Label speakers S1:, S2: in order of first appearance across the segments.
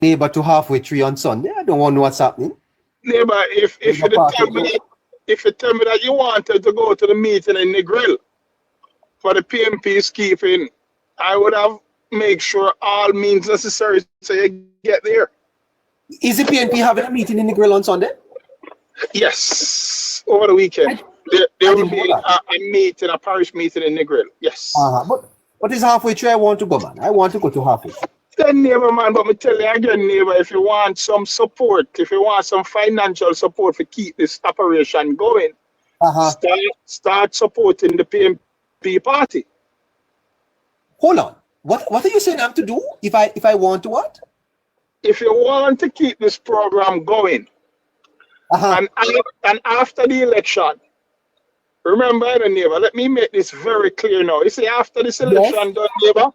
S1: neighbor to halfway 3 on Sunday. I don't want to know what's happening.
S2: Neighbor, if you tell me that you wanted to go to the meeting in the grill for the PMP's keeping, I would have make sure all means necessary so you get there.
S1: Is the PNP having a meeting in the grill on Sunday?
S2: Yes, over the weekend. There will be a meeting, a parish meeting in the grill. Yes.
S1: But it's halfway 3. I want to go, man. I want to go to halfway.
S2: Then, neighbor, man, but me tell you again, neighbor, if you want some support, if you want some financial support to keep this operation going, start supporting the PMP party.
S1: Hold on. What are you saying I have to do if I want to what?
S2: If you want to keep this program going, and after the election, remember, neighbor, let me make this very clear now. You see, after this election done, neighbor,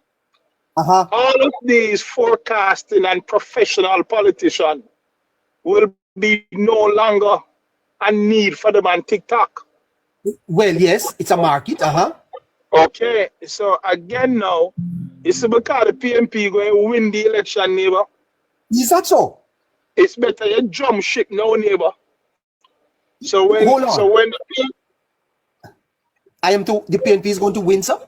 S2: all of these forecasting and professional politicians will be no longer a need for them on TikTok.
S1: Well, yes, it's a market.
S2: Okay, so again now, it's because the PMP going to win the election, neighbor.
S1: Is that so?
S2: It's better you jump ship now, neighbor. So when
S1: the PNP is going to win, sir?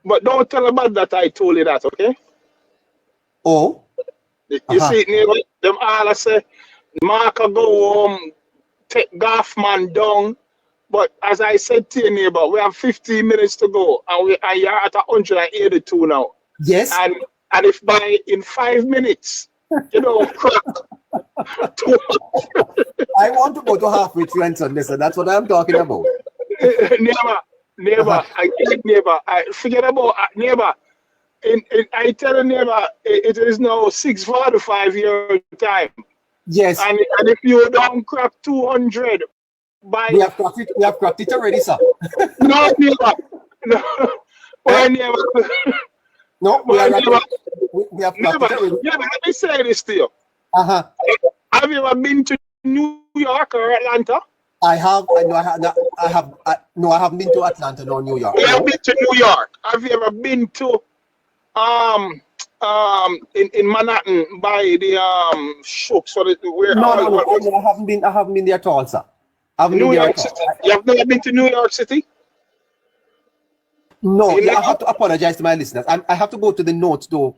S2: But don't tell about that I told you that, okay?
S1: Oh.
S2: You see, neighbor, them all say, Mark go home, take Goffman down. But as I said to you, neighbor, we have 15 minutes to go, and you're at 182 now.
S1: Yes.
S2: And if in 5 minutes, you don't crack.
S1: I want to go to halfway through and Sunday, so that's what I'm talking about.
S2: Neighbor, I forget about neighbor. I tell a neighbor, it is now 6:45 your time.
S1: Yes.
S2: And if you don't crack 200 by
S1: we have cracked it already, sir.
S2: No, neighbor. No. Well, neighbor.
S1: No, we have cracked it already.
S2: Yeah, let me say this to you. Have you ever been to New York or Atlanta?
S1: I have. I haven't been to Atlanta nor New York.
S2: You have been to New York. Have you ever been to in Manhattan by the Shooks or where?
S1: No, I haven't been. I haven't been there at all, sir.
S2: New York City. You have never been to New York City?
S1: No, I have to apologize to my listeners. I have to go to the notes though.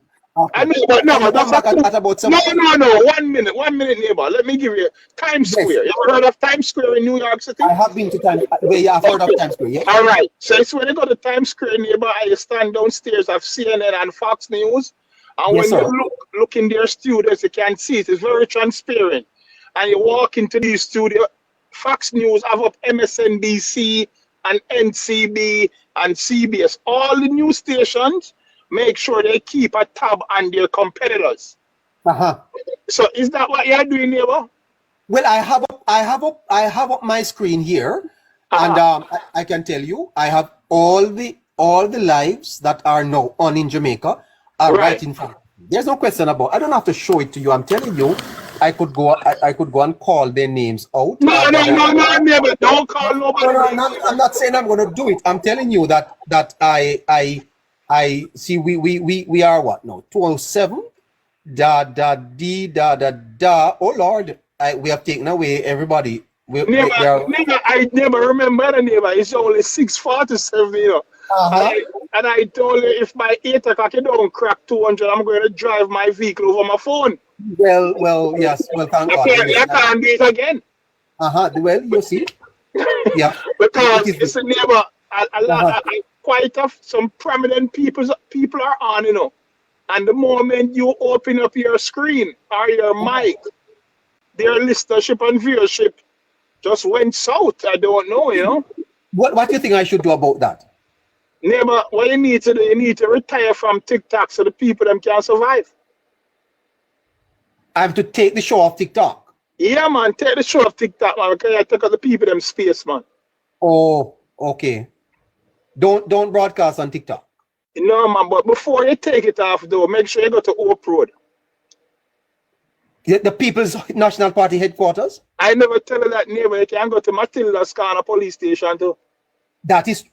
S2: I know, but no,
S1: that's back at about some...
S2: No. 1 minute, neighbor. Let me give you Times Square. You ever heard of Times Square in New York City?
S1: I have been to Times Square. Yeah, I've heard of Times Square. Yeah.
S2: All right. So it's when you go to Times Square, neighbor, you stand downstairs of CNN and Fox News, and when you look in their studios, you can see it. It's very transparent. And you walk into the studio, Fox News have up MSNBC and NCB and CBS. All the news stations make sure they keep a tab on their competitors. So is that what you're doing, neighbor?
S1: Well, I have up my screen here, and I can tell you, I have all the lives that are now on in Jamaica are right in front. There's no question about. I don't have to show it to you. I'm telling you, I could go and call their names out.
S2: No, neighbor, don't call nobody.
S1: No, I'm not saying I'm going to do it. I'm telling you that I see we are what now? 207. Oh Lord, we have taken away everybody.
S2: I never remember the neighbor. It's only 6:47, you know. And I told you if by 8 o'clock you don't crack 200, I'm going to drive my vehicle over my phone.
S1: Well, yes. Well, thank God.
S2: I can't do it again.
S1: Well, you see. Yeah.
S2: Because it's a neighbor. Some prominent people are on, you know. And the moment you open up your screen or your mic, their listenership and viewership just went south. I don't know, you know.
S1: What do you think I should do about that?
S2: Neighbor, what you need to do, you need to retire from TikTok so the people them can survive.
S1: I have to take the show off TikTok.
S2: Yeah, man, take the show off TikTok, man, because I take out the people them space, man.
S1: Oh, okay. Don't broadcast on TikTok.
S2: No, man, but before you take it off, though, make sure you go to Oak Road.
S1: The People's National Party headquarters?
S2: I never tell you that, neighbor. You can go to Matilda's Corner police station, too.
S1: That is...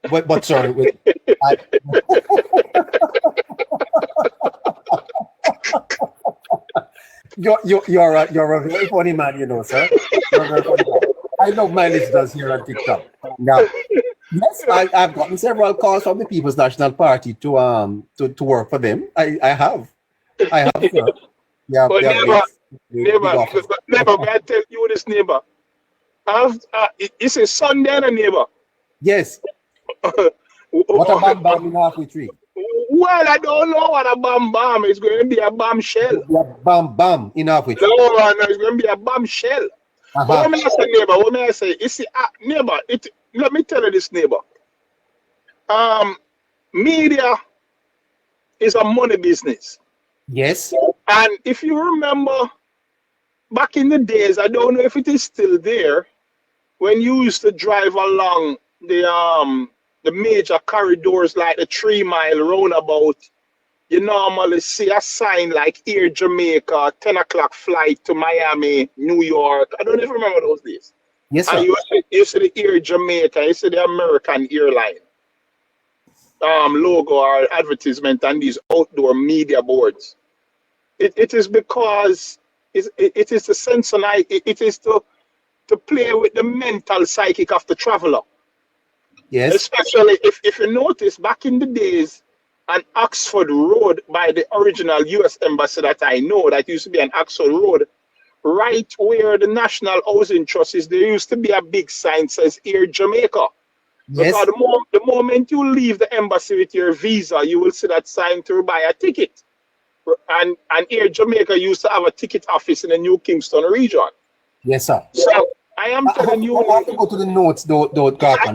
S1: But sorry. You're a very funny man, you know, sir. You're a very funny man. I love my listeners here on TikTok. Now, yes, I've gotten several calls from the People's National Party to work for them. I have, sir. Yeah,
S2: But
S1: yeah,
S2: never,
S1: big office.
S2: never, may I tell you this, neighbor? It's a Sunday, and a neighbor.
S1: Yes. What a bam bam in halfway tree.
S2: Well, I don't know what a bam bam is. Going to be a bombshell.
S1: Yeah, bam bam in halfway tree.
S2: No, it's going to be a bombshell. But what may I say, neighbor? What may I say? You see, neighbor, let me tell you this, neighbor. Media is a money business.
S1: Yes.
S2: And if you remember back in the days, I don't know if it is still there, when you used to drive along the major corridors like the 3 Mile roundabout, you normally see a sign like Air Jamaica, 10 o'clock flight to Miami, New York. I don't even remember those days.
S1: Yes, sir.
S2: And you see the Air Jamaica, you see the American airline logo or advertisement and these outdoor media boards. It is because it is to sensitize, it is to play with the mental psychic of the traveler.
S1: Yes.
S2: Especially if you notice back in the days, on Oxford Road by the original US Embassy that I know, that used to be on Oxford Road, right where the National Housing Trust is, there used to be a big sign says Air Jamaica.
S1: Yes.
S2: Because the moment you leave the embassy with your visa, you will see that sign to buy a ticket. And Air Jamaica used to have a ticket office in the New Kingston region.
S1: Yes, sir.
S2: So I am telling you.
S1: I have to go to the notes, though, Garkan.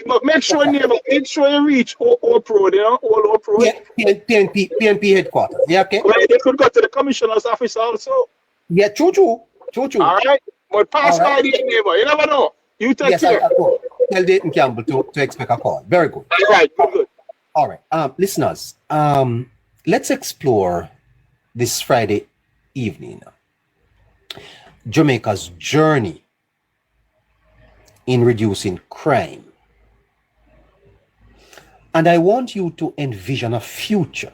S2: But make sure you reach Oak Road, you know, Oak Road.
S1: Yeah, PNP headquarters. Yeah, okay.
S2: Well, they could go to the commissioner's office also.
S1: Yeah, true.
S2: All right. But pass by the neighbor. You never know. You take care.
S1: Tell Dayton Campbell to expect a call. Very good.
S2: All right, good.
S1: All right. Listeners, let's explore this Friday evening Jamaica's journey in reducing crime. And I want you to envision a future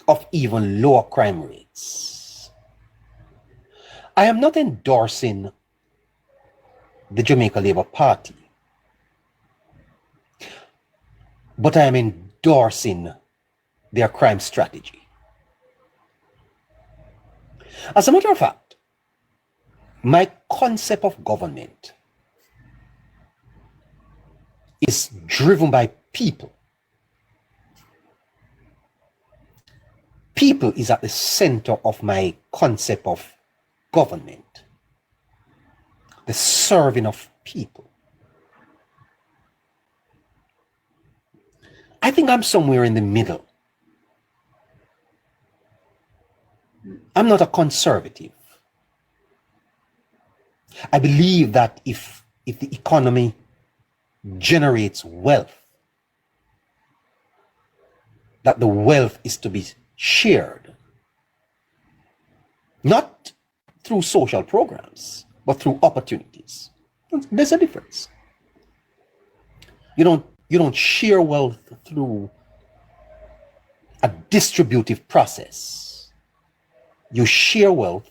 S1: of even lower crime rates. I am not endorsing the Jamaica Labour Party, but I am endorsing their crime strategy. As a matter of fact, my concept of government is driven by people. People is at the center of my concept of government. The serving of people. I think I'm somewhere in the middle. I'm not a conservative. I believe that if the economy generates wealth, that the wealth is to be shared, not through social programs, but through opportunities. There's a difference. You don't share wealth through a distributive process. You share wealth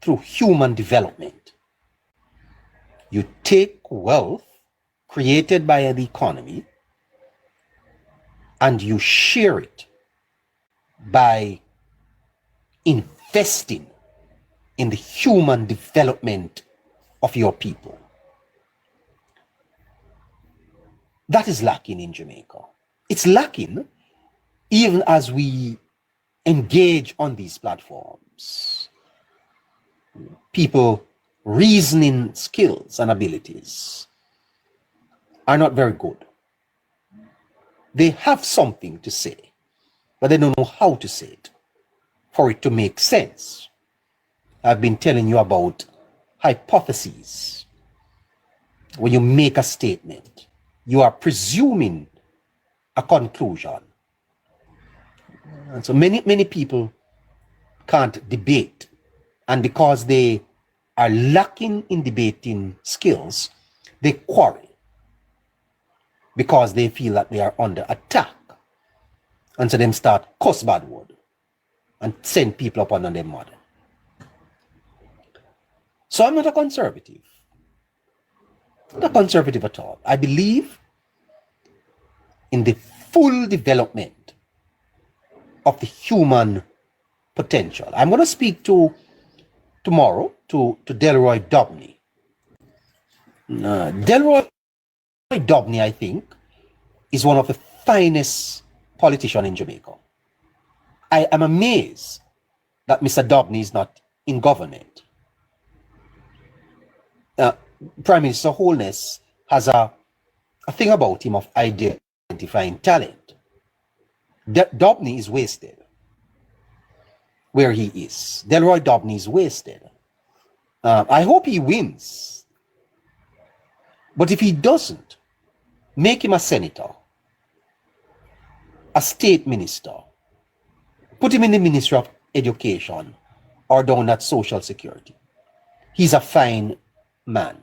S1: through human development. You take wealth created by the economy and you share it by investing in the human development of your people. That is lacking in Jamaica. It's lacking even as we engage on these platforms. People reasoning skills and abilities are not very good. They have something to say, but they don't know how to say it for it to make sense. I've been telling you about hypotheses. When you make a statement, you are presuming a conclusion. And so many people can't debate. And because they are lacking in debating skills, they quarrel because they feel that they are under attack. And so them start cuss bad word. and send people up under them model. So I'm not a conservative. Not a conservative at all. I believe in the full development of the human potential. I'm going to speak tomorrow to Delroy Dobney. Delroy Dobney, I think, is one of the finest politicians in Jamaica. I am amazed that Mr. Dobney is not in government. Prime Minister Holness has a thing about him of identifying talent. Dobney is wasted where he is. Delroy Dobney is wasted. I hope he wins. But if he doesn't, make him a senator, a state minister, put him in the Ministry of Education or down at Social Security. He's a fine man.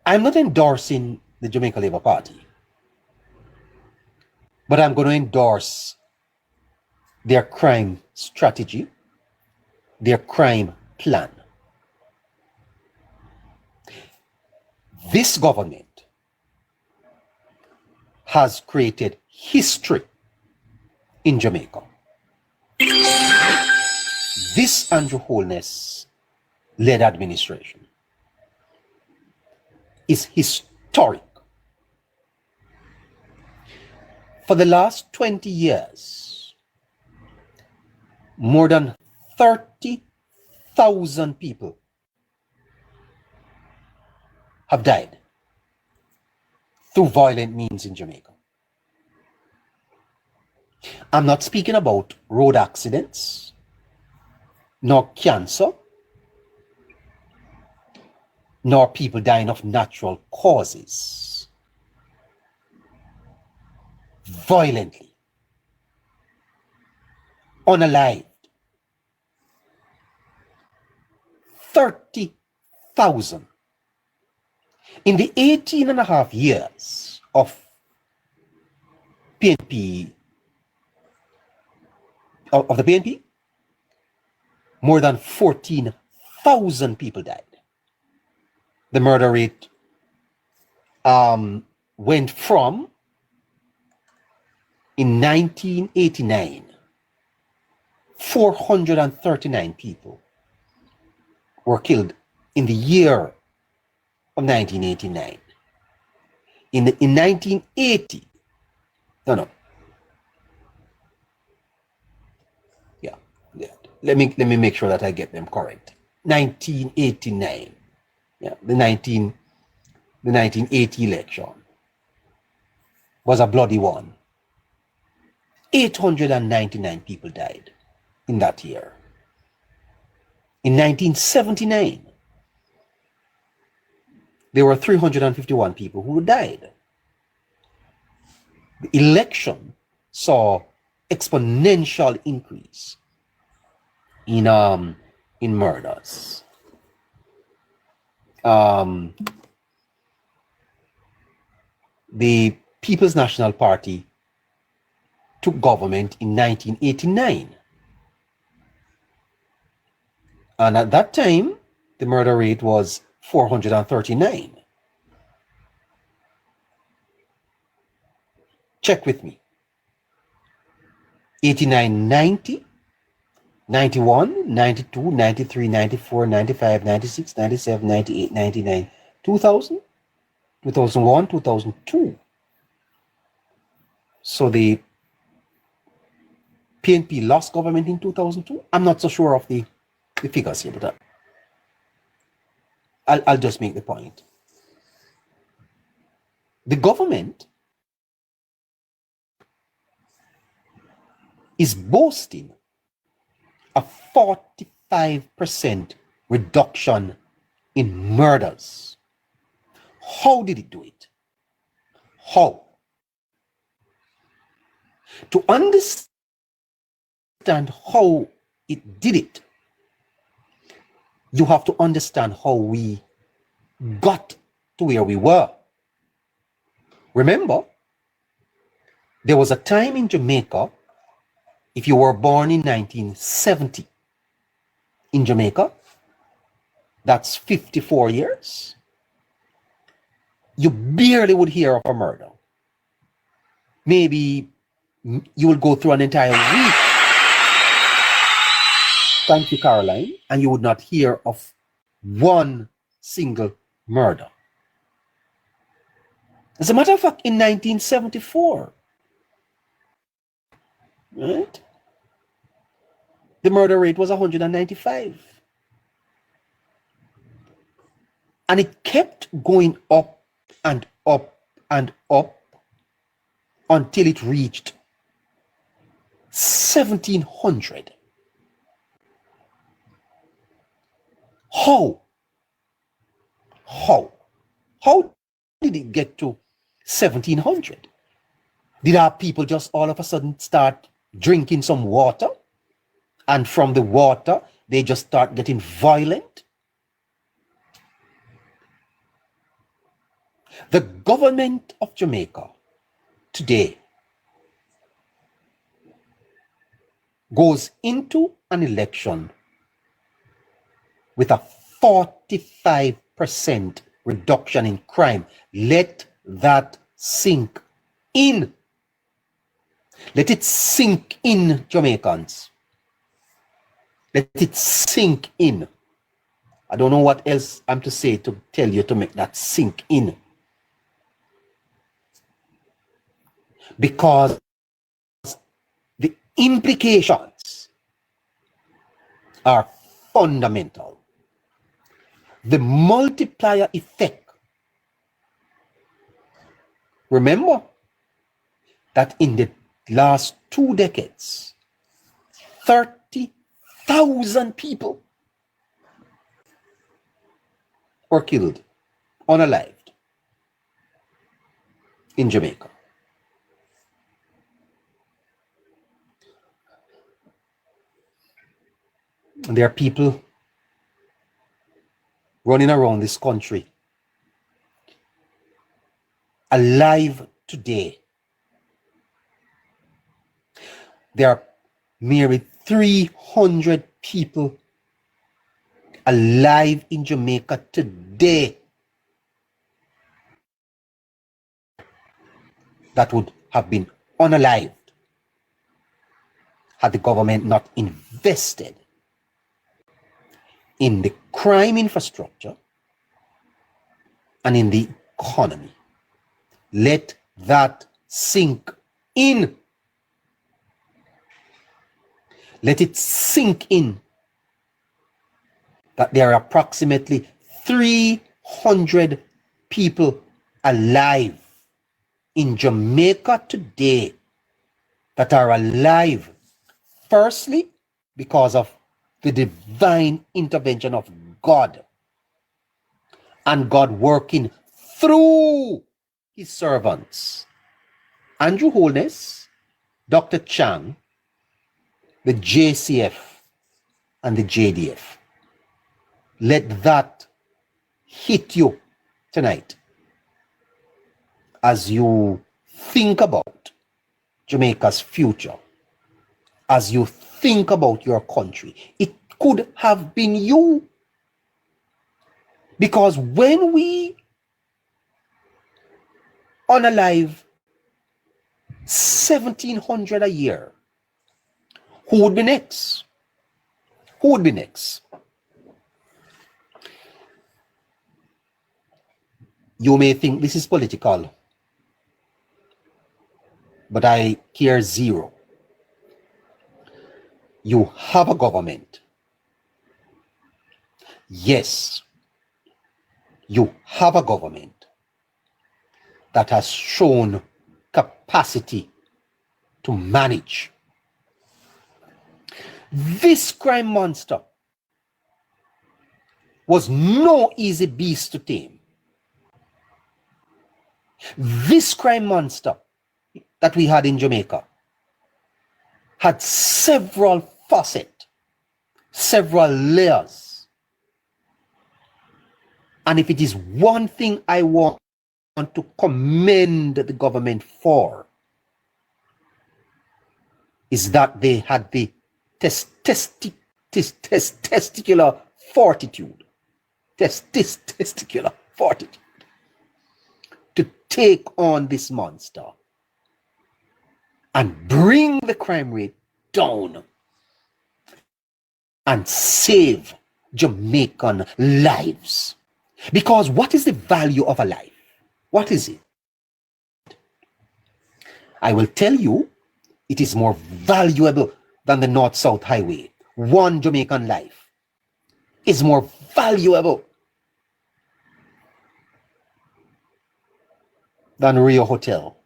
S1: I'm not endorsing the Jamaica Labour Party, but I'm going to endorse their crime strategy, their crime plan. This government has created history in Jamaica. This Andrew Holness-led administration is historic. For the last 20 years, more than 30,000 people have died through violent means in Jamaica. I'm not speaking about road accidents, nor cancer, nor people dying of natural causes. Violently. Unalived. 30,000. In the 18 and a half years of PNP, of the PNP, more than 14,000 people died. The murder rate went from, in 1989, 439 people were killed in the year of 1989. In 1980, no. Yeah. Let me make sure that I get them correct. 1989. Yeah, the 1980 election was a bloody one. 899 people died in that year. In 1979, there were 351 people who died. The election saw exponential increase in murders. The People's National Party took government in 1989. And at that time, the murder rate was 439. Check with me. 89, 90, 91, 92, 93, 94, 95, 96, 97, 98, 99, 2000, 2001, 2002. So the PNP lost government in 2002. I'm not so sure of the figures here, but I'll just make the point. The government is boasting a 45% reduction in murders. How did it do it? How? To understand how it did it, you have to understand how we got to where we were. Remember, there was a time in Jamaica, if you were born in 1970 in Jamaica, that's 54 years, you barely would hear of a murder. Maybe you will go through an entire week, thank you, Caroline, and you would not hear of one single murder. As a matter of fact, in 1974, right, the murder rate was 195. And it kept going up and up and up until it reached 1,700. How did it get to 1,700? Did our people just all of a sudden start drinking some water? And from the water, they just start getting violent? The government of Jamaica today goes into an election with a 45% reduction in crime. Let that sink in. Let it sink in, Jamaicans. Let it sink in. I don't know what else I'm to say to tell you to make that sink in. Because the implications are fundamental. The multiplier effect. Remember that in the last 2 decades, 30,000 people were killed, unalived, in Jamaica. And there are people running around this country alive today. There are nearly 300 people alive in Jamaica today that would have been unalived had the government not invested in the crime infrastructure and in the economy. Let that sink in. Let it sink in that there are approximately 300 people alive in Jamaica today that are alive, firstly, because of the divine intervention of God and God working through his servants, Andrew Holness, Dr. Chang, the JCF, and the JDF. Let that hit you tonight as you think about Jamaica's future, as you think about your country. It could have been you. Because when we unalive 1,700 a year, who would be next? Who would be next? You may think this is political, but I care zero. You have a government. Yes, you have a government that has shown capacity to manage. This crime monster was no easy beast to tame. This crime monster that we had in Jamaica had several facets, several layers. And if it is one thing I want want to commend the government for is that they had the testicular fortitude, testicular fortitude to take on this monster and bring the crime rate down and save Jamaican lives. Because what is the value of a life? What is it? I will tell you, it is more valuable than the North-South Highway. One Jamaican life is more valuable than Rio Hotel.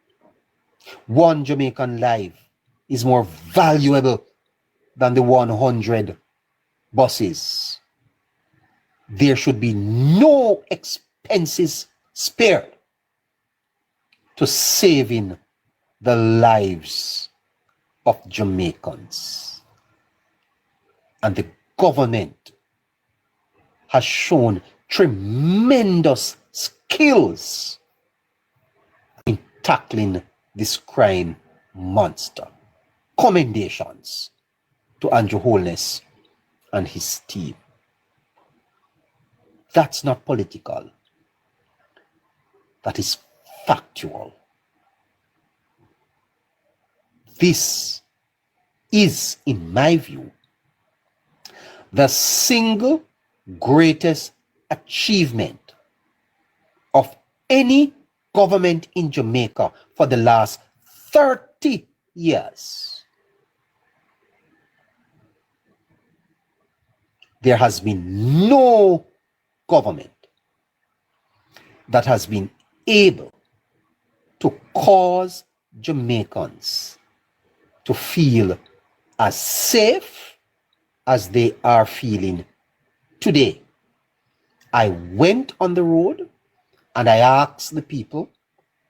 S1: One Jamaican life is more valuable than the 100 buses. There should be no expenses spared to saving the lives of Jamaicans. And the government has shown tremendous skills in tackling this crime monster. Commendations to Andrew Holness and his team. That's not political. That is factual. This is, in my view, the single greatest achievement of any government in Jamaica for the last 30 years. There has been no government that has been able to cause Jamaicans to feel as safe as they are feeling today. I went on the road and I asked the people,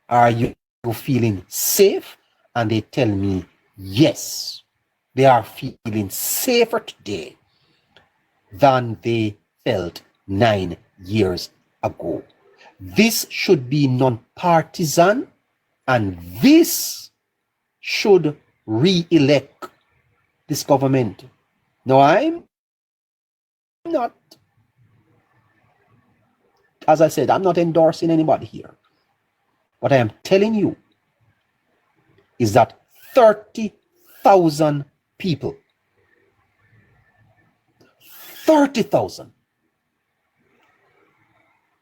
S1: are you feeling safe? And they tell me, yes, they are feeling safer today than they felt 9 years ago. This should be non-partisan, and this should re-elect this government. No, I'm not, as I said, I'm not endorsing anybody here. What I am telling you is that 30,000 people, 30,000,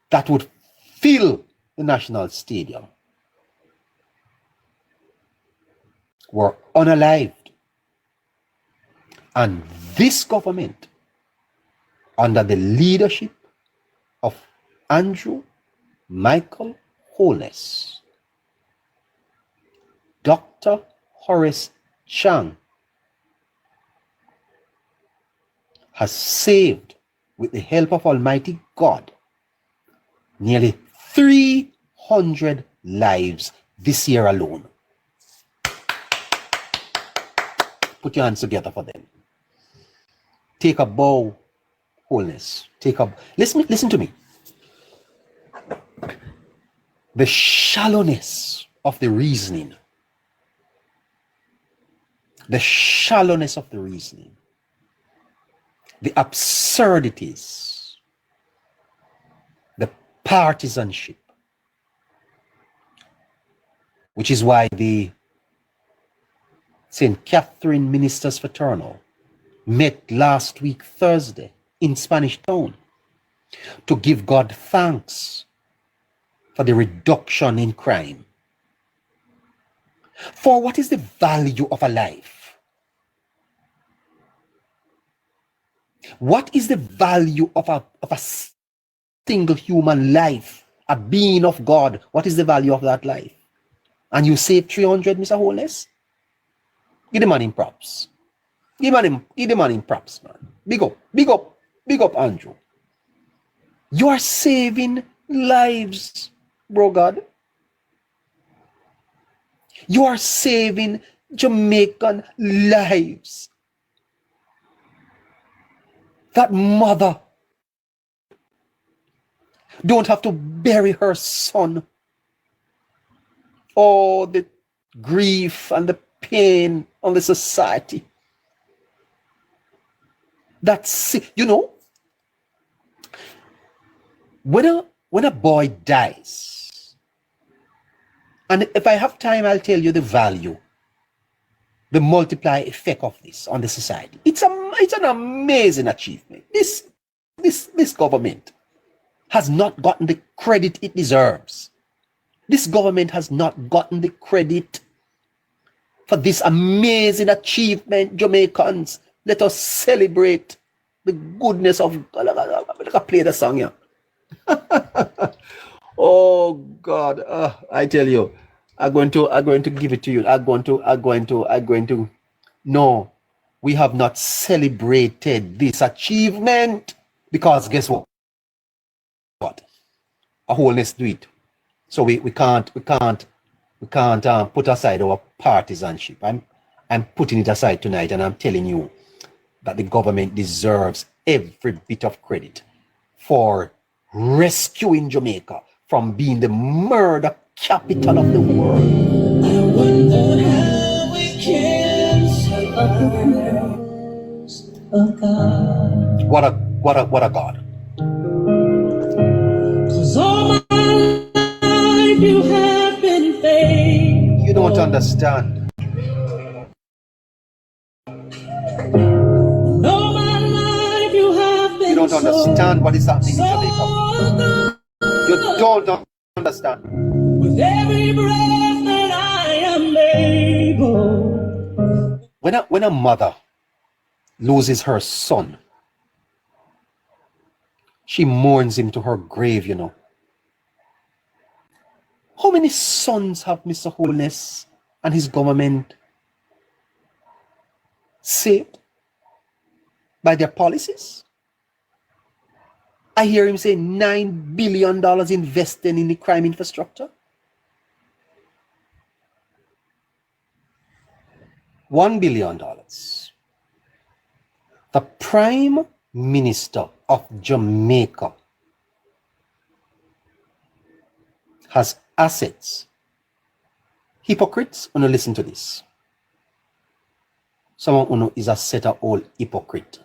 S1: that would fill the National Stadium were unalived. And this government, under the leadership of Andrew Michael Holness, Dr. Horace Chang, has saved, with the help of Almighty God, nearly 300 lives this year alone. Put your hands together for them. Take a bow, Holness. Take a listen to me. The shallowness of the reasoning. The shallowness of the reasoning. The absurdities. The partisanship. Which is why the St. Catherine Ministers Fraternal met last week Thursday in Spanish Town to give God thanks for the reduction in crime. For what is the value of a life? What is the value of a single human life, a being of God? What is the value of that life? And you save 300, Mr. Holness? Give the man in props. Give the man in props, man. Big up, Andrew. You are saving lives, bro God. You are saving Jamaican lives. That mother don't have to bury her son all the grief and the pain on the society. That's, you know, when a boy dies, and if I have time, I'll tell you the value, the multiplier effect of this on the society. It's an amazing achievement. This government has not gotten the credit it deserves. This government has not gotten the credit for this amazing achievement. Jamaicans, let us celebrate the goodness of God. Let us play the song here. Oh God, I tell you, I'm going to give it to you. I'm going to. No, we have not celebrated this achievement because guess what? A Holness do it. So we can't put aside our partisanship. I'm putting it aside tonight, and I'm telling you that the government deserves every bit of credit for rescuing Jamaica from being the murder capital of the world. I wonder how we can survive a God. What a God. 'Cause all my life you have been faithful. You don't understand. All my life you have been. You don't understand what is happening in Jamaica. You don't understand. With every breath that I am able. When a mother loses her son, she mourns him to her grave, you know. How many sons have Mr. Holness and his government saved by their policies? I hear him say $9 billion invested in the crime infrastructure. $1 billion. The Prime Minister of Jamaica has assets. Hypocrites, wanna listen to this. Someone who is a set of all hypocrite.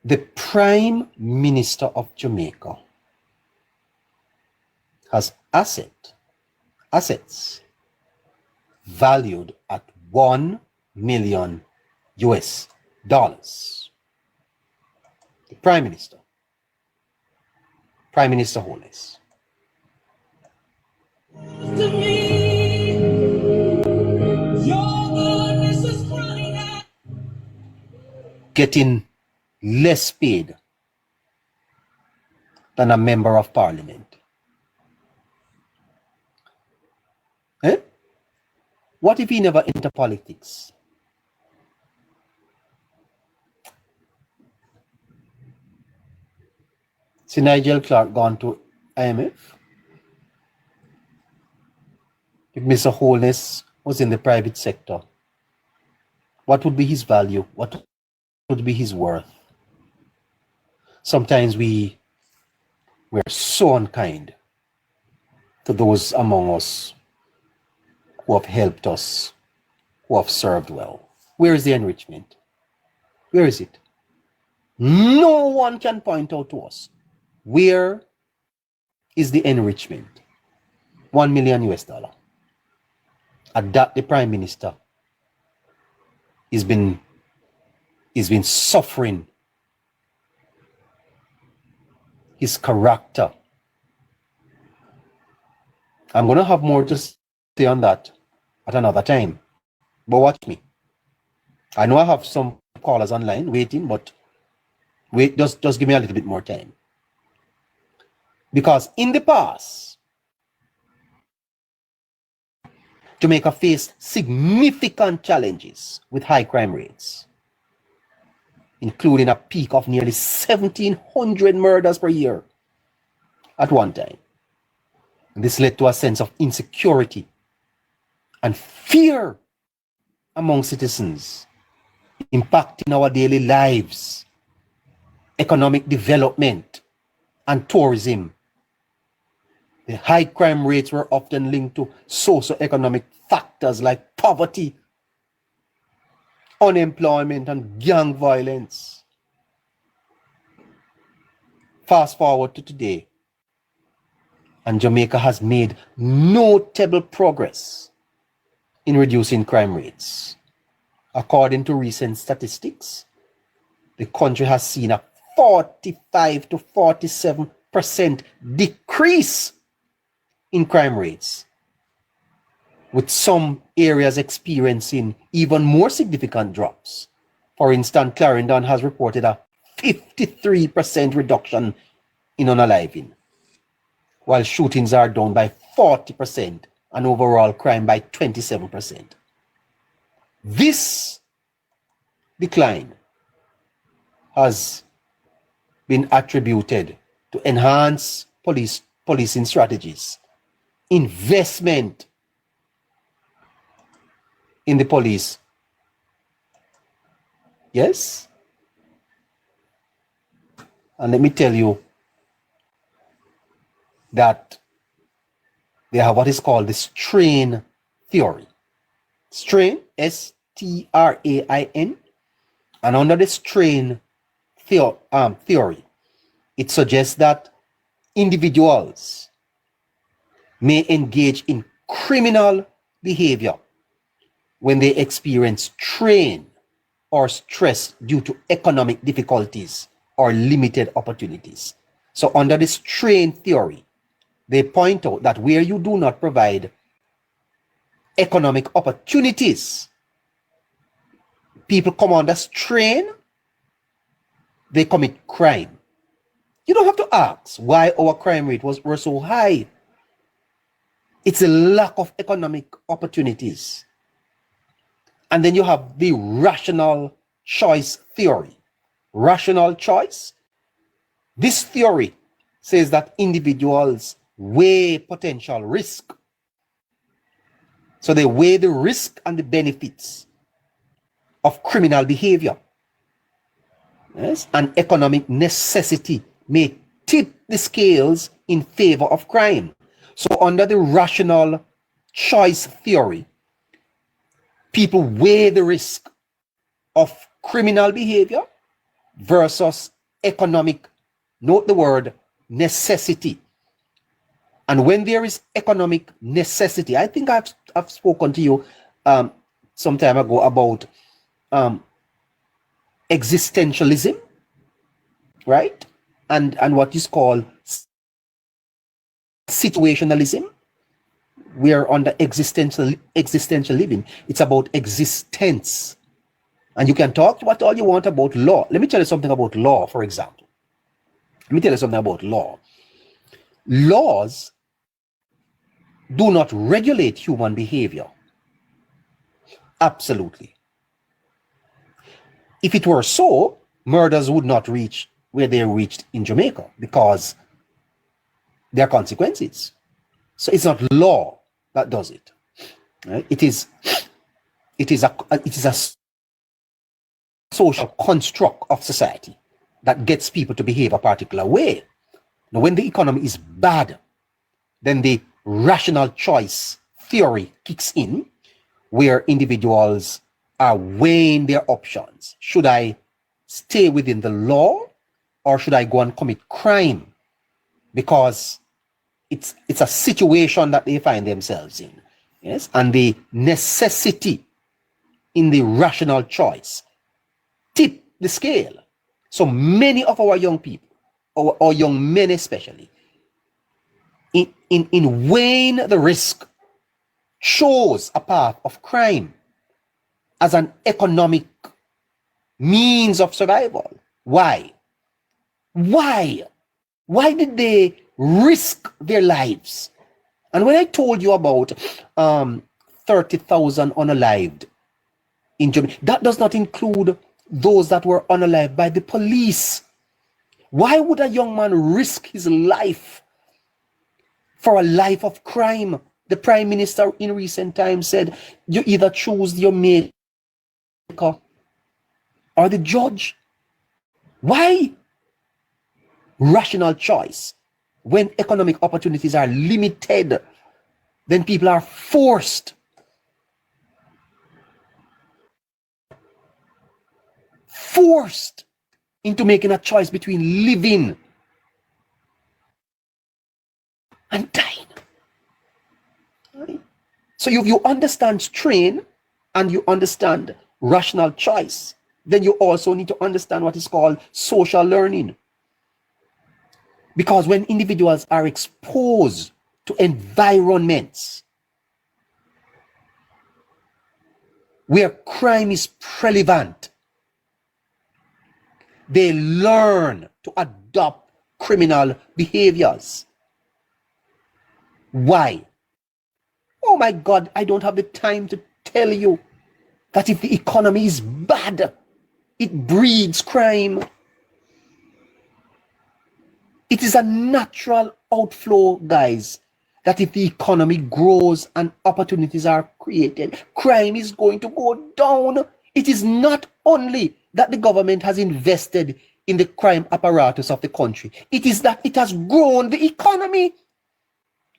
S1: The Prime Minister of Jamaica has assets valued at $1 million US dollars. The Prime Minister Holness. Getting less paid than a member of parliament. Eh? What if he never entered politics? See Nigel Clark gone to IMF? If Mr. Holness was in the private sector, what would be his value? What would be his worth? Sometimes we're so unkind to those among us who have helped us, who have served well. Where is the enrichment? Where is it? No one can point out to us. Where is the enrichment? $1 million US dollar. At that, the Prime Minister has been suffering his character. I'm going to have more to say on that at another time. But watch me. I know I have some callers online waiting, but wait, just give me a little bit more time. Because in the past, Jamaica faced significant challenges with high crime rates, including a peak of nearly 1,700 murders per year at one time. And this led to a sense of insecurity and fear among citizens, impacting our daily lives, economic development, and tourism. The high crime rates were often linked to socioeconomic factors like poverty, unemployment, and gang violence. Fast forward to today, and Jamaica has made notable progress in reducing crime rates. According to recent statistics, the country has seen a 45 to 47% decrease in crime rates, with some areas experiencing even more significant drops. For instance, Clarendon has reported a 53% reduction in unaliving, while shootings are down by 40% and overall crime by 27%. This decline has been attributed to enhanced policing strategies, investment in the police. Yes? And let me tell you that they have what is called the strain theory. Strain, S-T-R-A-I-N. And under the strain theory, it suggests that individuals may engage in criminal behavior when they experience strain or stress due to economic difficulties or limited opportunities. So under the strain theory, they point out that where you do not provide economic opportunities, people come under strain, they commit crime. You don't have to ask why our crime rate were so high. It's a lack of economic opportunities. And then you have the rational choice theory. Rational choice. This theory says that individuals weigh potential risk. So they weigh the risk and the benefits of criminal behavior. Yes? And economic necessity may tip the scales in favor of crime. So under the rational choice theory, people weigh the risk of criminal behavior versus economic, note the word, necessity. And when there is economic necessity, I think I've spoken to you some time ago about existentialism, right? And what is called situationalism. We are under existential living. It's about existence. And you can talk what all you want about law. Let me tell you something about law, for example. Let me tell you something about law. Laws do not regulate human behavior. Absolutely. If it were so, murders would not reach where they reached in Jamaica because there are consequences. So it's not law that does it. Right? It is a social construct of society that gets people to behave a particular way. Now, when the economy is bad, then the rational choice theory kicks in, where individuals are weighing their options. Should I stay within the law or should I go and commit crime? Because it's a situation that they find themselves in. Yes, and the necessity in the rational choice tip the scale. So many of our young people, or young men especially, in weighing the risk, chose a path of crime as an economic means of survival. Why? Why did they risk their lives? And when I told you about 30,000 unalived in Jamaica, that does not include those that were unalived by the police. Why would a young man risk his life for a life of crime? The Prime Minister in recent times said, you either choose your maker or the judge. Why? Rational choice. when economic opportunities are limited, then people are forced into making a choice between living and dying. So you understand strain and you understand rational choice, then you also need to understand what is called social learning. Because when individuals are exposed to environments where crime is prevalent, they learn to adopt criminal behaviors. Why? Oh my God, I don't have the time to tell you that if the economy is bad, it breeds crime. It is a natural outflow, guys, that if the economy grows and opportunities are created, crime is going to go down. It is not only that the government has invested in the crime apparatus of the country. It is that it has grown the economy.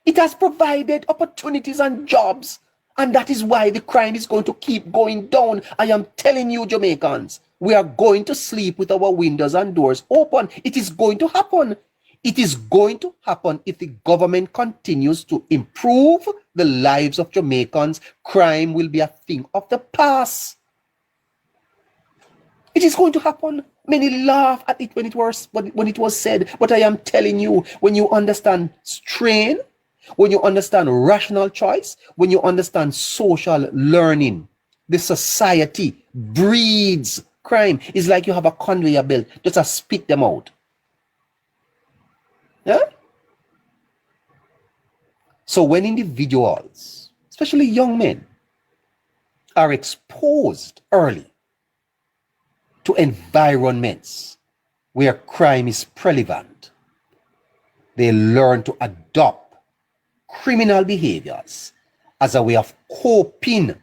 S1: It has provided opportunities and jobs. And that is why the crime is going to keep going down. I am telling you, Jamaicans, we are going to sleep with our windows and doors open. It is going to happen. It is going to happen if the government continues to improve the lives of Jamaicans. Crime will be a thing of the past. It is going to happen. Many laugh at it when it was said, but I am telling you, when you understand strain, when you understand rational choice, when you understand social learning, the society breeds crime. It's like you have a conveyor belt, just spit them out. Yeah? So when individuals, especially young men, are exposed early to environments where crime is prevalent, they learn to adopt criminal behaviors as a way of coping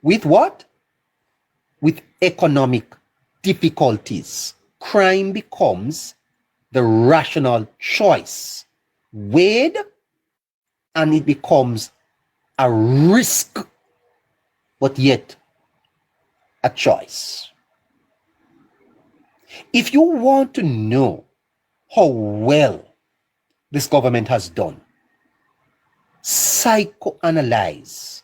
S1: with what? With economic difficulties. Crime becomes the rational choice weighed, and it becomes a risk, but yet a choice. If you want to know how well this government has done, psychoanalyze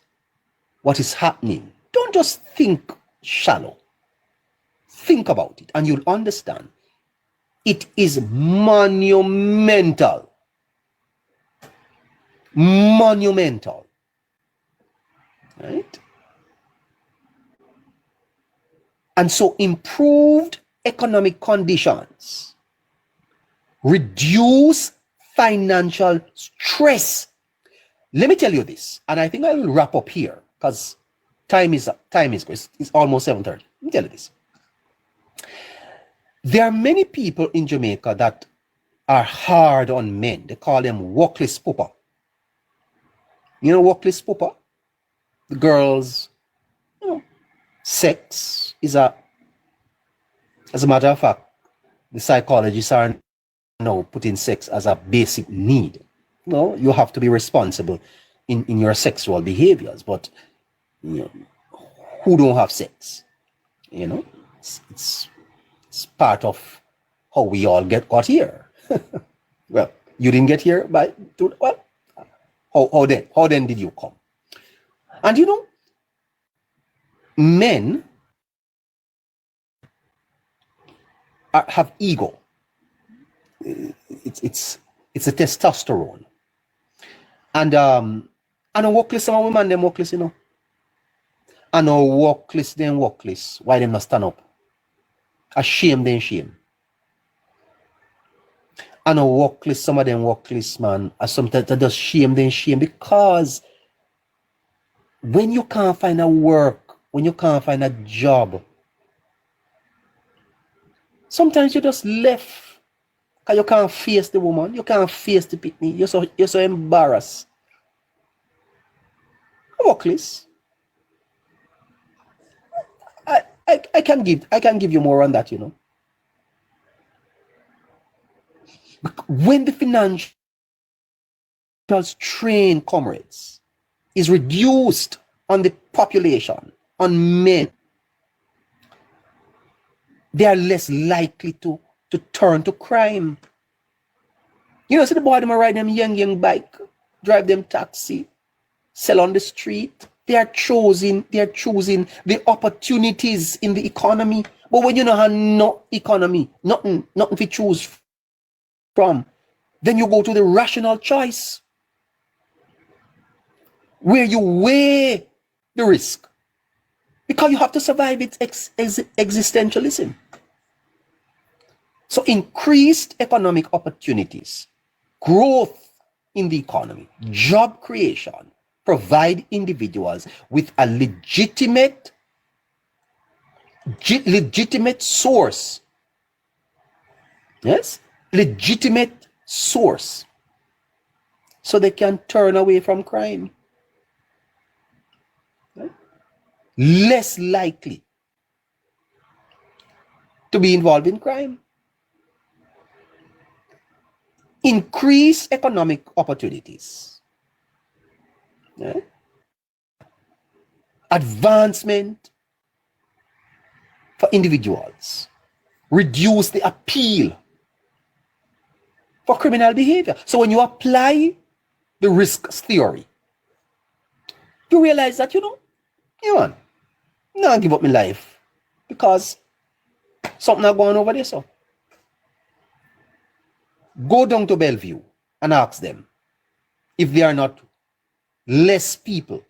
S1: what is happening. Don't just think shallow. Think about it and you'll understand. It is monumental. Monumental. Right? And so improved economic conditions reduce financial stress. Let me tell you this, and I think I will wrap up here because time is it's almost 7:30. Let me tell you this. There are many people in Jamaica that are hard on men. They call them workless pooper. You know workless pooper? The girls, sex is as a matter of fact, the psychologists are now putting sex as a basic need. No, you have to be responsible in your sexual behaviors, but who don't have sex? It's part of how we all got here. Well, you didn't get here how then did you come? And men have ego. It's a testosterone. And a workless, some women them workless, And a workless, then workless. Why them not stand up? A shame, then shame. And a workless, some of them workless, man. Sometimes they just shame, then shame. Because when you can't find a work, when you can't find a job, sometimes you just left. Because you can't face the woman, you can't face the picnic. You're so embarrassed. Workless. I can give you more on that, When the financial trained comrades is reduced on the population, on men, they are less likely to turn to crime. You know, see the boy them ride them young bike, drive them taxi, sell on the street. They are choosing the opportunities in the economy. But when you know how no economy, nothing to choose from, then you go to the rational choice, where you weigh the risk. Because you have to survive its existentialism. So increased economic opportunities, growth in the economy, job creation, provide individuals with a legitimate source. Yes? Legitimate source. So they can turn away from crime. Right? Less likely to be involved in crime. Increase economic opportunities. Yeah? Advancement for individuals. Reduce the appeal for criminal behavior. So when you apply the risks theory, you realize that, you know, I'm not give up my life because something not going over there. So go down to Bellevue and ask them if they are not less people.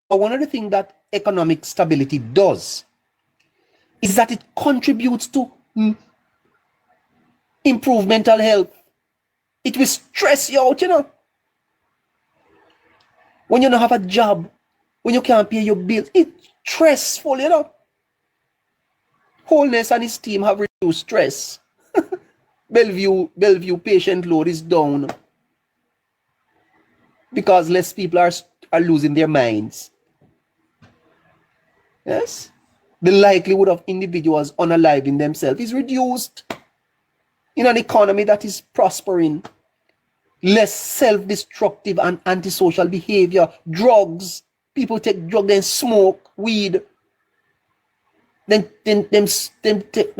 S1: But one of the things that economic stability does is that it contributes to improve mental health. It will stress you out, you know. When you don't have a job, when you can't pay your bills, it's stressful, you know. Holness and his team have reduced stress. Bellevue patient load is down because less people are losing their minds. Yes? The likelihood of individuals unaliving themselves is reduced in an economy that is prospering. Less self-destructive and antisocial behavior. Drugs. People take drugs and smoke weed. Then take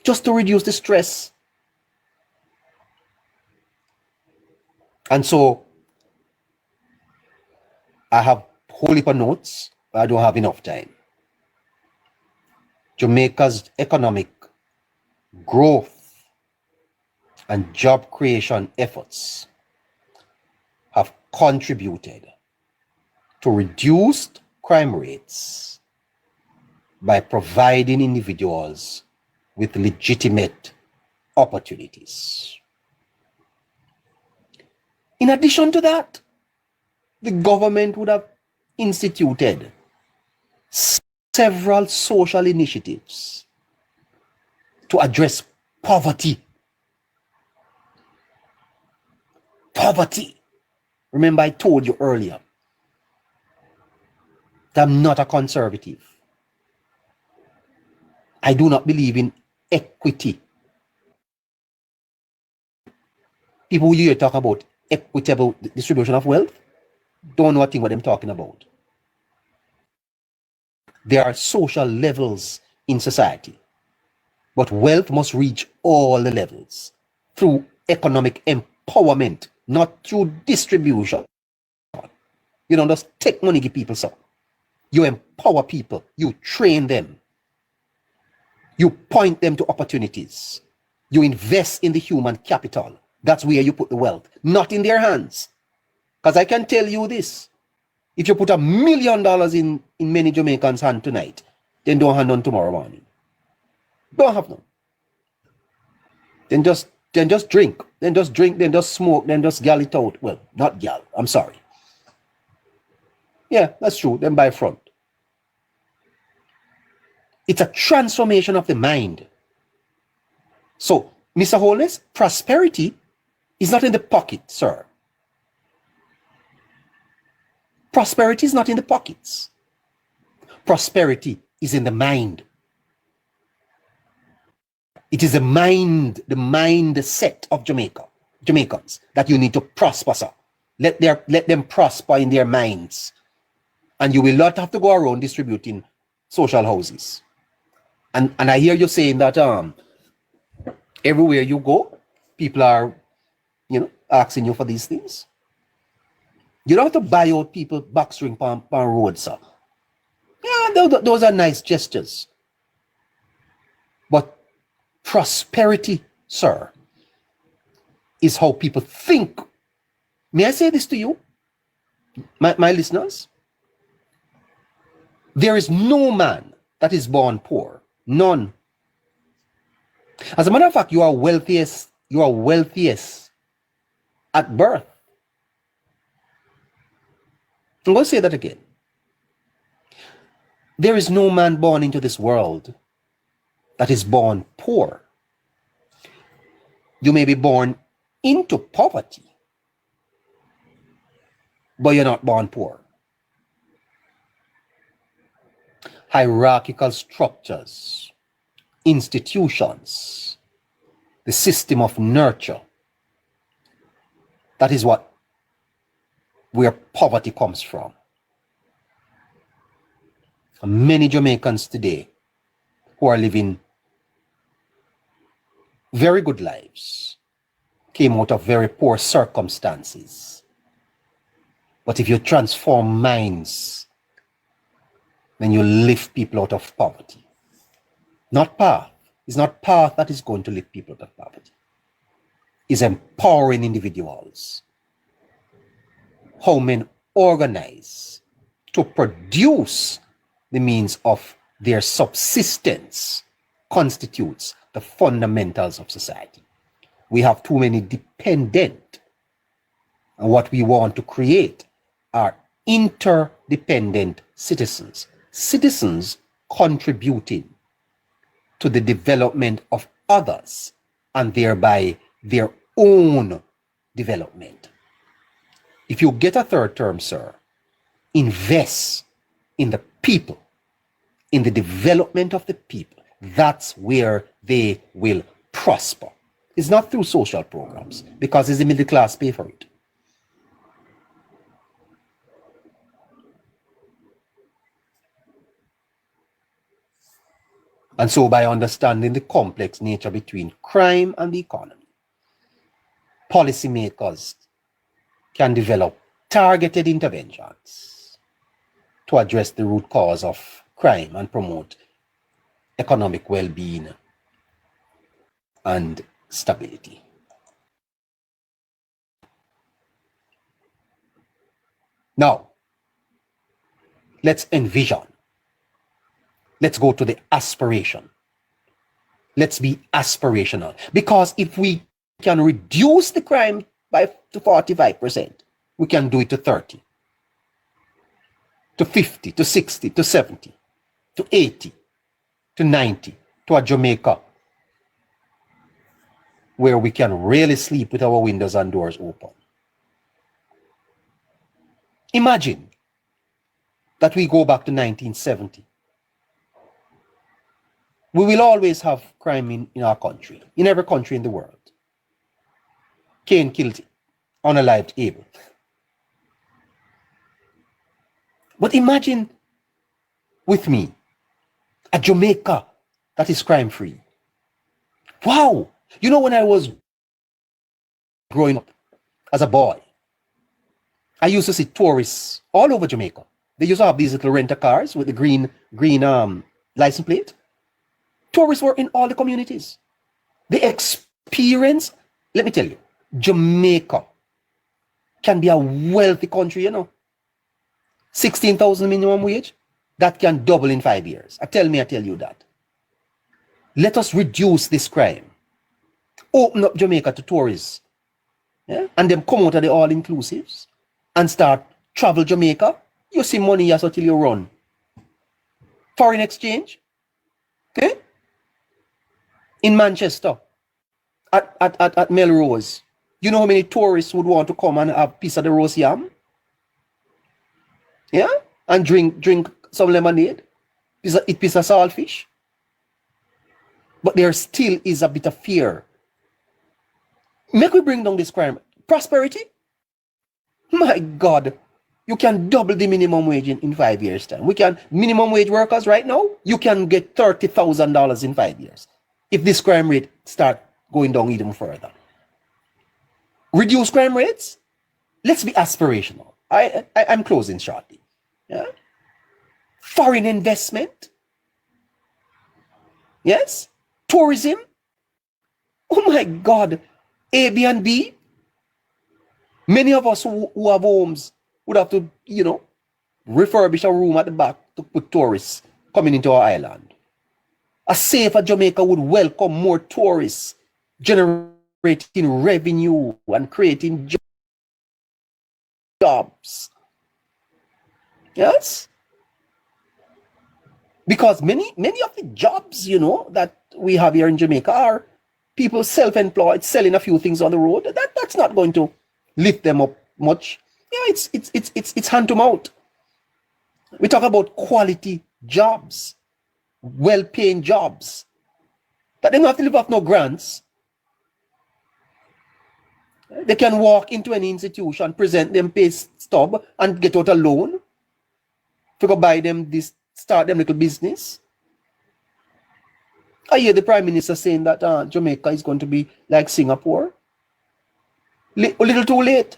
S1: just to reduce the stress. And so I have a whole heap of notes, but I don't have enough time. Jamaica's economic growth and job creation efforts have contributed to reduced crime rates by providing individuals with legitimate opportunities. In addition to that, the government would have instituted several social initiatives to address poverty. Poverty. Remember, I told you earlier that I'm not a conservative. I do not believe in equity. People who hear talk about equitable distribution of wealth don't know a thing what I'm talking about. There are social levels in society, but wealth must reach all the levels through economic empowerment, not through distribution. You don't just take money, give people some. You empower people, you train them, you point them to opportunities, you invest in the human capital. That's where you put the wealth, not in their hands. Because I can tell you this, if you put $1 million in many Jamaicans' hand tonight, then don't have none tomorrow morning. Don't have none. Then just drink, then just smoke, then just gal it out. Well, not gal, I'm sorry. Yeah, that's true, then buy front. It's a transformation of the mind. So, Mr. Holness, prosperity is not in the pocket, sir. Prosperity is not in the pockets. Prosperity is in the mind. It is the mindset of Jamaicans that you need to prosper, sir. Let them prosper in their minds. And you will not have to go around distributing social houses. And I hear you saying that everywhere you go, people are, asking you for these things. You don't have to buy out people backstring on road, sir. Yeah, those are nice gestures. But prosperity, sir, is how people think. May I say this to you, my listeners? There is no man that is born poor. None. As a matter of fact, you are wealthiest at birth. I'm going to say that again. There is no man born into this world that is born poor. You may be born into poverty, but you're not born poor. Hierarchical structures, institutions, the system of nurture. That is where poverty comes from. And many Jamaicans today who are living very good lives came out of very poor circumstances. But if you transform minds, then you lift people out of poverty. Not path. It's not path that is going to lift people out of poverty. It's empowering individuals. How men organize to produce the means of their subsistence constitutes the fundamentals of society. We have too many dependent, and what we want to create are interdependent citizens. Citizens contributing to the development of others and thereby their own development. If you get a third term, sir, invest in the people, in the development of the people. That's where they will prosper. It's not through social programs, because it's the middle class pay for it. And so by understanding the complex nature between crime and the economy, policymakers can develop targeted interventions to address the root cause of crime and promote economic well-being and stability. Now, let's envision. Let's go to the aspiration. Let's be aspirational. Because if we can reduce the crime to 45%, we can do it to 30, to 50, to 60, to 70, to 80, to 90, to a Jamaica where we can really sleep with our windows and doors open. Imagine that we go back to 1970. We will always have crime in our country, in every country in the world. Cain killed unalived Abel. But imagine with me a Jamaica that is crime-free. Wow! You know, when I was growing up as a boy, I used to see tourists all over Jamaica. They used to have these little renter cars with the green license plate. Tourists were in all the communities. The experience, let me tell you, Jamaica can be a wealthy country, you know. 16,000 minimum wage, that can double in 5 years. I tell you that. Let us reduce this crime. Open up Jamaica to tourists. Yeah? And then come out of the all-inclusives and start travel Jamaica. You see money here until you run. Foreign exchange. Okay? In Manchester, at Melrose, you know how many tourists would want to come and have a piece of the roast yam? Yeah? And drink some lemonade? Piece of saltfish? but there still is a bit of fear. Make we bring down this crime. Prosperity? My God, you can double the minimum wage in 5 years' time. Minimum wage workers right now, you can get $30,000 in 5 years. If this crime rate start going down even further. Reduce crime rates? Let's be aspirational. I'm closing shortly. Yeah? Foreign investment? Yes? Tourism? Oh my God. Airbnb? Many of us who have homes would have to, refurbish a room at the back to put tourists coming into our island. A safer Jamaica would welcome more tourists, generating revenue and creating jobs. Yes? Because many of the jobs, that we have here in Jamaica are people self-employed, selling a few things on the road. That's not going to lift them up much. Yeah, it's hand to mouth. We talk about quality jobs, well-paying jobs, that they don't have to live off no grants. They can walk into any institution, present them pay stub, and get out a loan. To buy them this, start them little business. I hear the Prime Minister saying that Jamaica is going to be like Singapore. A little too late.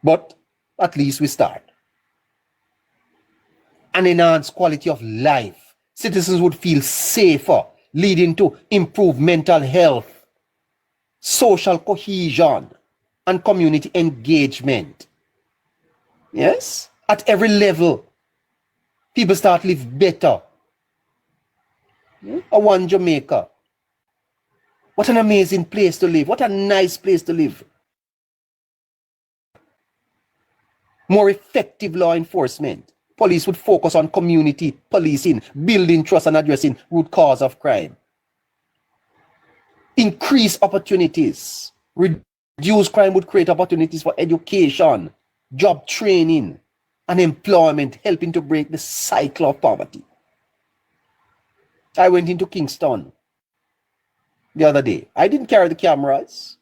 S1: But at least we start. An enhanced quality of life. Citizens would feel safer, leading to improved mental health, social cohesion, and community engagement. Yes? At every level, people start to live better. A one Jamaica. What an amazing place to live. What a nice place to live. More effective law enforcement. Police would focus on community policing, building trust and addressing root cause of crime. Increase opportunities. Reduce crime would create opportunities for education, job training, and employment, helping to break the cycle of poverty. I went into Kingston the other day. I didn't carry the cameras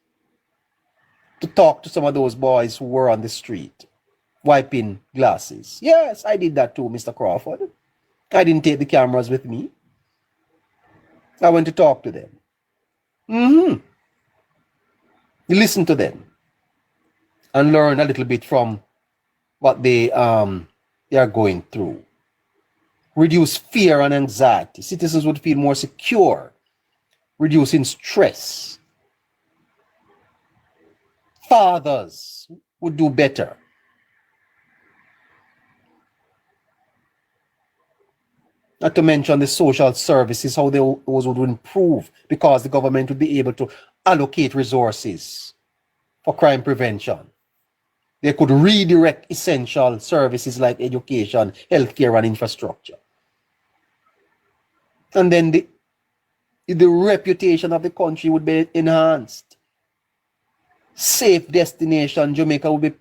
S1: to talk to some of those boys who were on the street wiping glasses. Yes, I did that too, Mr. Crawford. I didn't take the cameras with me. I went to talk to them. Listen to them and learn a little bit from what they are going through. Reduce fear and anxiety. Citizens would feel more secure, reducing stress. Fathers would do better. Not to mention the social services, how those would improve because the government would be able to allocate resources for crime prevention. They could redirect essential services like education, healthcare, and infrastructure. And then the reputation of the country would be enhanced. Safe destination, Jamaica would be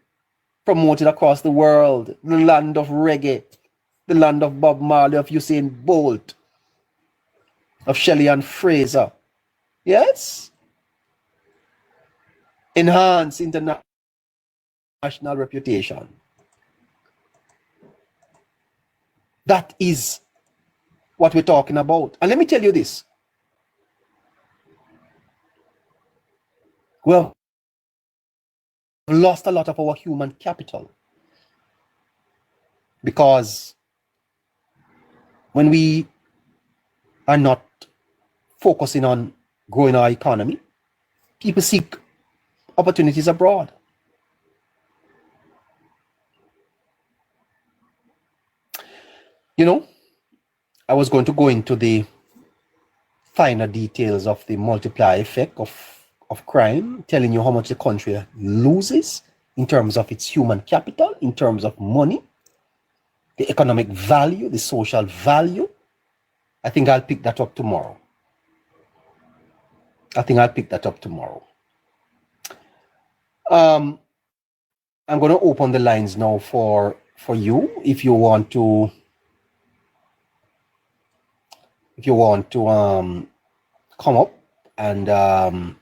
S1: promoted across the world. The land of reggae, the land of Bob Marley, of Usain Bolt, of Shelley and Fraser. Yes? Enhance international reputation. That is what we're talking about. And let me tell you this. Well, we've lost a lot of our human capital because when we are not focusing on growing our economy, people seek opportunities abroad. I was going to go into the finer details of the multiplier effect of crime, telling you how much the country loses in terms of its human capital, in terms of money, the economic value, the social value. I think I'll pick that up tomorrow. I'm going to open the lines now for you if you want to if you want to come up and